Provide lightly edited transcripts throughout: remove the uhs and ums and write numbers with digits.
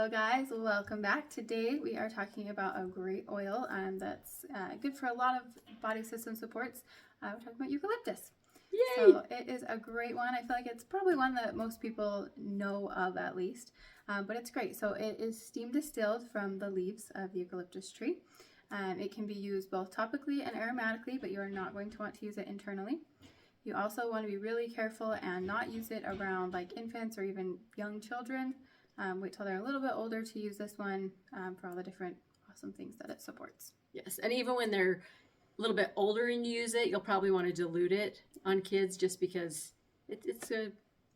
Hello guys, welcome back. Today we are talking about a great oil that's good for a lot of body system supports. We're talking about eucalyptus. Yay! So it is a great one. I feel like it's probably one that most people know of at least, but it's great. So it is steam distilled from the leaves of the eucalyptus tree. It can be used both topically and aromatically, but you are not going to want to use it internally. You also want to be really careful and not use it around like infants or even young children. Wait till they're a little bit older to use this one for all the different awesome things that it supports. Yes, and even when they're a little bit older and you use it, you'll probably want to dilute it on kids just because it's a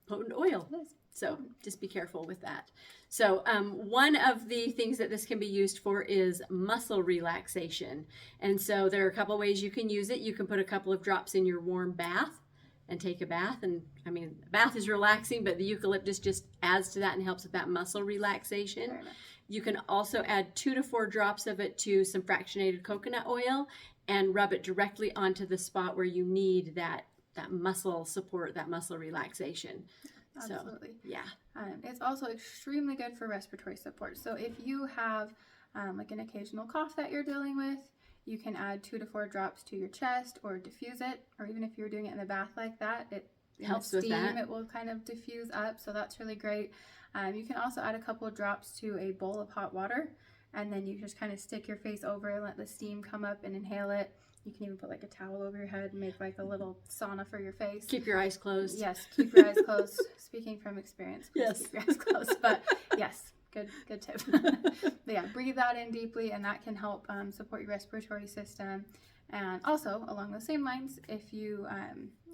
potent oil. It is. So just be careful with that. So one of the things that this can be used for is muscle relaxation. And so there are a couple ways you can use it. You can put a couple of drops in your warm bath and take a bath. And I mean, the bath is relaxing, but the eucalyptus just adds to that and helps with that muscle relaxation. You can also add 2 to 4 drops of it to some fractionated coconut oil and rub it directly onto the spot where you need that muscle support, that muscle relaxation. Absolutely. So, yeah. It's also extremely good for respiratory support. So if you have like an occasional cough that you're dealing with, you can add 2 to 4 drops to your chest or diffuse it, or even if you're doing it in the bath like that, it helps with with that. It will kind of diffuse up, so that's really great. You can also add a couple of drops to a bowl of hot water, and then you just kind of stick your face over and let the steam come up and inhale it. You can even put like a towel over your head and make like a little sauna for your face. Keep your eyes closed. Yes, keep your eyes closed. Speaking from experience, yes, keep your eyes closed. But yes, good tip. But yeah, breathe that in deeply, and that can help support your respiratory system. And also, along those same lines, if you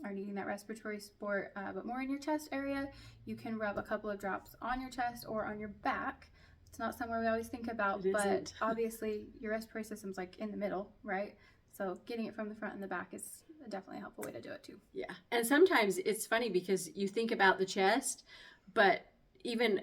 are needing that respiratory support, but more in your chest area, you can rub a couple of drops on your chest or on your back. It's not somewhere we always think about, but obviously your respiratory system's like in the middle, right? So getting it from the front and the back is definitely a helpful way to do it too. Yeah, and sometimes it's funny because you think about the chest, but even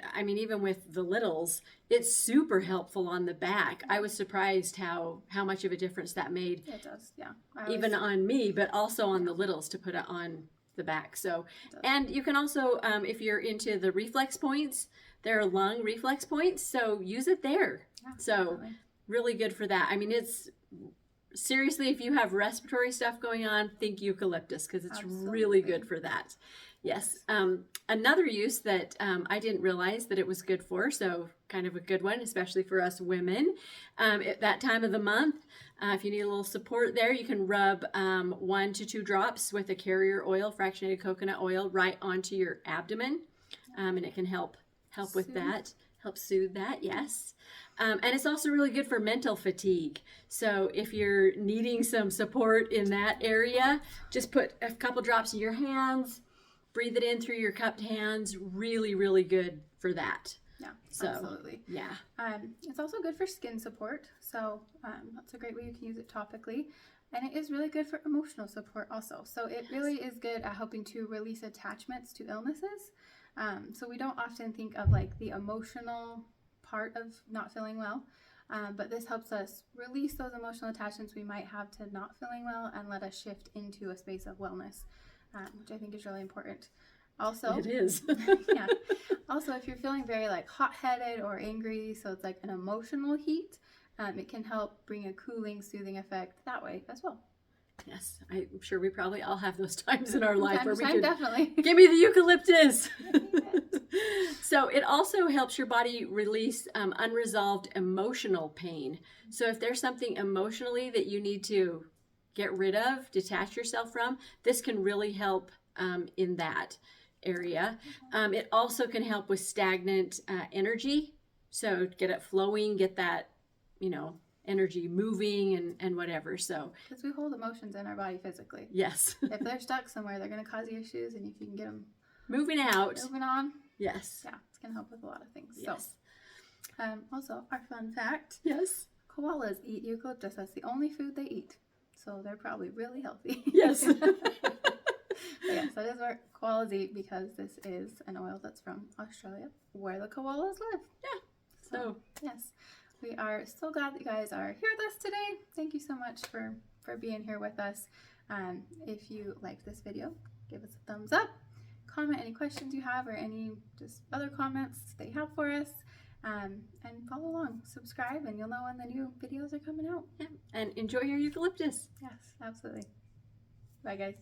with the littles, it's super helpful on the back. I was surprised how much of a difference that made. It does, yeah. Even on me, but also on the littles to put it on the back. So, and you can also, if you're into the reflex points, there are lung reflex points, so use it there. Yeah, so definitely. Really good for that. I mean, it's seriously, if you have respiratory stuff going on, think eucalyptus because it's really good for that. Yes. Another use that I didn't realize that it was good for, so kind of a good one, especially for us women. At that time of the month, if you need a little support there, you can rub 1 to 2 drops with a carrier oil, fractionated coconut oil, right onto your abdomen, and it can help with that. Help soothe that, yes. And it's also really good for mental fatigue. So if you're needing some support in that area, just put a couple drops in your hands, breathe it in through your cupped hands. Really, really good for that. Yeah, so, absolutely. Yeah. It's also good for skin support. So that's a great way you can use it topically. And it is really good for emotional support also. So it really is good at helping to release attachments to illnesses. So we don't often think of like the emotional part of not feeling well, but this helps us release those emotional attachments we might have to not feeling well and let us shift into a space of wellness, which I think is really important. Also, it is. Yeah. Also, if you're feeling very like hot-headed or angry, so it's like an emotional heat, it can help bring a cooling, soothing effect that way as well. Yes, I'm sure we probably all have those times in our life where we can definitely give me the eucalyptus. So it also helps your body release unresolved emotional pain. So if there's something emotionally that you need to get rid of, detach yourself from, this can really help in that area. It also can help with stagnant energy. So get it flowing, get that, energy moving and whatever. So because we hold emotions in our body physically. Yes. If they're stuck somewhere, they're going to cause you issues, and if you can get them moving on. Yes. Yeah, it's going to help with a lot of things. Yes. So, also our fun fact. Yes. Koalas eat eucalyptus. That's the only food they eat. So they're probably really healthy. Yes. Yes, that is what koalas eat because this is an oil that's from Australia where the koalas live. Yeah. So yes. We are so glad that you guys are here with us today. Thank you so much for being here with us. If you liked this video, give us a thumbs up. Comment any questions you have or any just other comments that you have for us. And follow along, subscribe, and you'll know when the new videos are coming out. Yeah. And enjoy your eucalyptus. Yes, absolutely. Bye, guys.